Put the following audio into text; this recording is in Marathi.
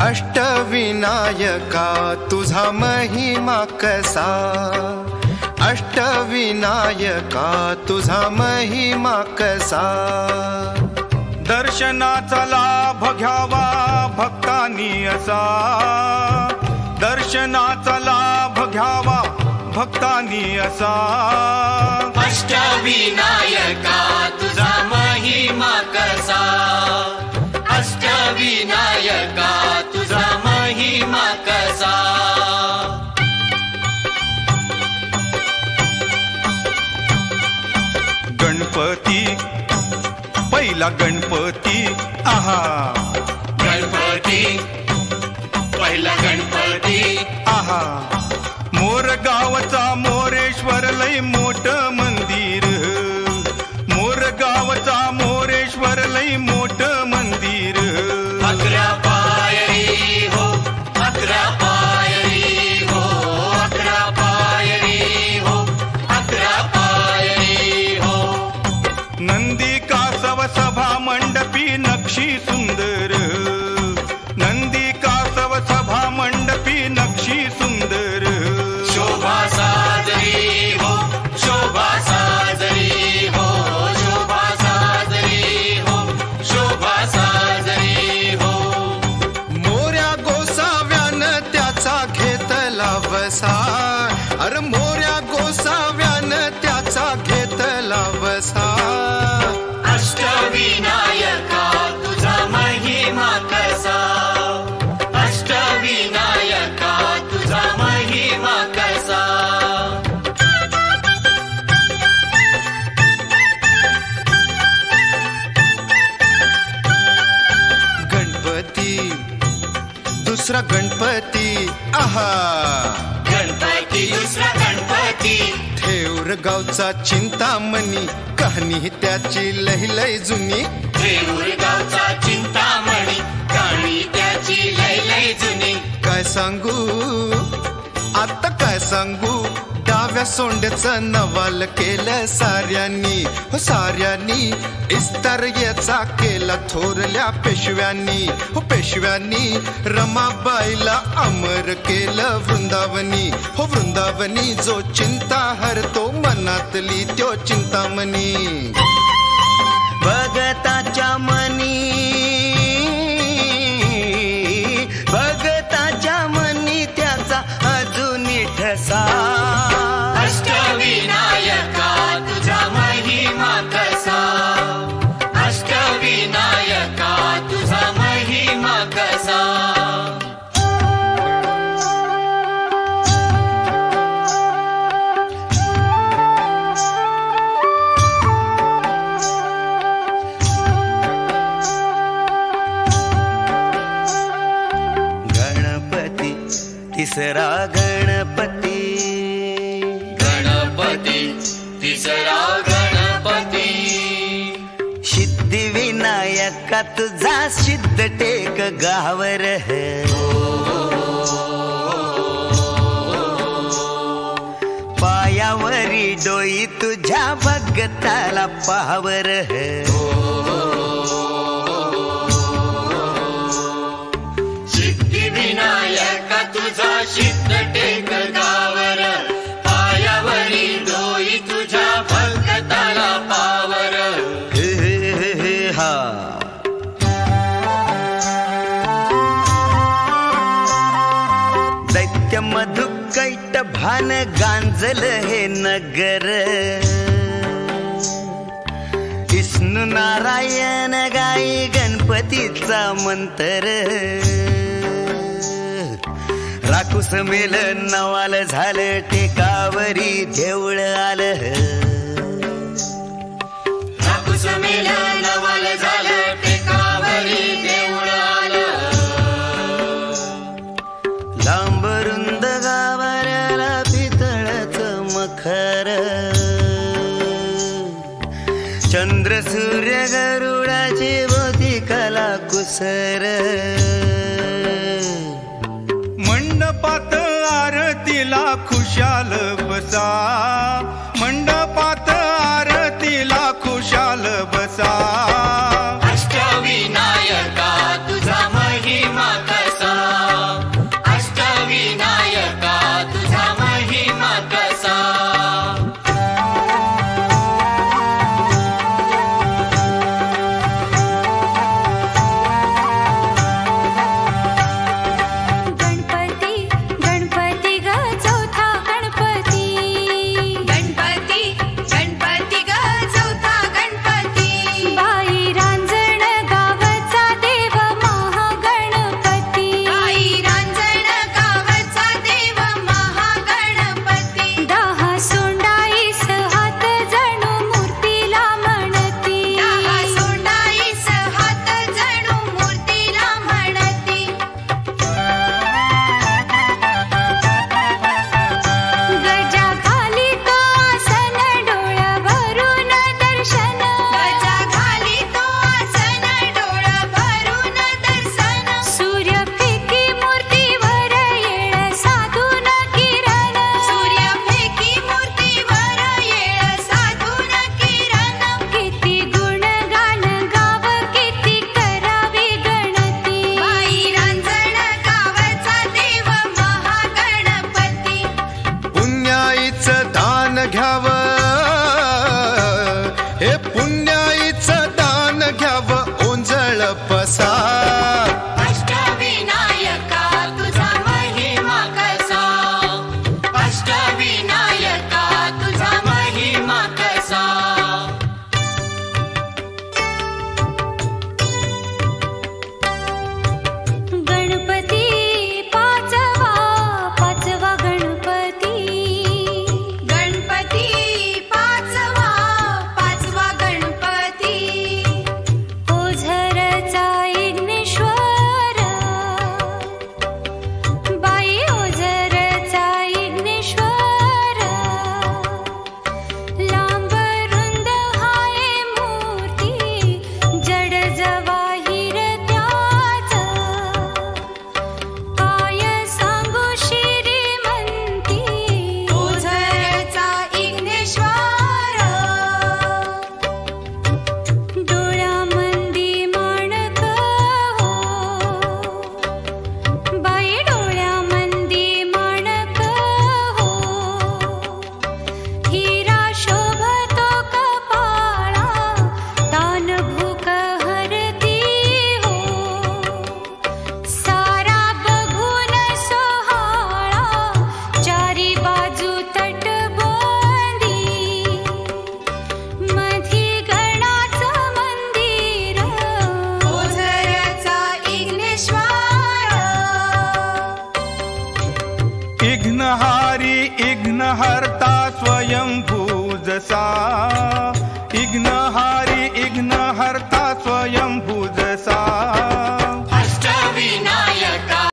अष्टविनायका तुझा महिमा कसा, अष्टविनायका तुझा महिमा कसा. दर्शनाचा लाभ घ्यावा भक्तांनी असा, दर्शनाचा लाभ घ्यावा भक्तांनी असा. अष्टविनायका तुझा महिमा कसा, अष्टविनायका तुझा महिमा कसा. गणपती पहिला गणपती आहा, गणपती पहिला गणपती आहा. मोर गावचा मोरेश्वर लय मोठ मंदिर, मोर गावचा मोरेश्वर लय मोठ मंदिर. 11 पायरी हो, 11 पायरी हो, 11 पायरी हो, 11 पायरी हो. नंदी कासव सभा मंडपी नक्षी सुंदर, नंदी कासव सभा मंडपी नक्षी सुंदर. शोभा साजरी हो, शोभा साजरी हो, शोभा साजरी हो, शोभा साजरी हो. मोऱ्या गोसाव्यानं त्याचा घेतला वसा, अरे मोऱ्या गोसाव्यानं त्याचा घेतला वसा. अष्टविनायका तुझा महिमा कसा, अष्टविनायका तुझा महिमा कसा. गणपती दुसरा गणपती आहा, गणपती दुसरा गणपती थेऊर गावचा चिंतामणी, कहाणी त्याची लय लय जुनी. थेऊर गावचा चिंतामणी, कहाणी त्याची लय लय जुनी. काय सांगू आता काय सांगू, डाव्या सोंड्याचं नवाल केलं साऱ्यांनी, हो साऱ्यांनी. इस्तार्याचा केला थोरल्या पेशव्यांनी, हो पेशव्यांनी. रमाबाईला अमर केलं वृंदावनी, हो वृंदावनी. जो चिंता हरतो मनातली त्यो चिंतामणी. भगताच्या मनी, भगताच्या मनी त्याचा अजूनही ठसा. अष्टविनायका तुझा महिमा कसा, अष्टविनायका तुझा महिमा कसा. गणपती तिसरा गणपती, गणपती तिसरा गणपती. सिद्धिविनायका तुझा सिद्ध टेक गावर. पायावरी डोई तुझ्या भगताला पावर. सिद्धिविनायका तुझा सिद्ध टेक गावर, पायावरी डोई तुझ्या भगताला पावर. हा दैत्य मधुकैट भान गांजल हे नगर. विष्णू नारायण गाई गणपतीचा मंत्र. राकुस मेल नवाल झालं टेकावरी देऊळ आलं. राकुस मेल नवाल झालं टेकावरी देऊळ आलं. लांबरुंद गावाऱ्याला पितळाचं मखर. चंद्र सूर्य गरुडाची बोधी कला कुसर. मंडपात आरतीला खुशाल बसा, मंडपात आरतीला खुशाल बसा. अष्टविनायका तुझा महिमा कसा, इघ्नहारी इघ्नहर्ता स्वयंभू जसा इघ्नहारी इघ्नहर्ता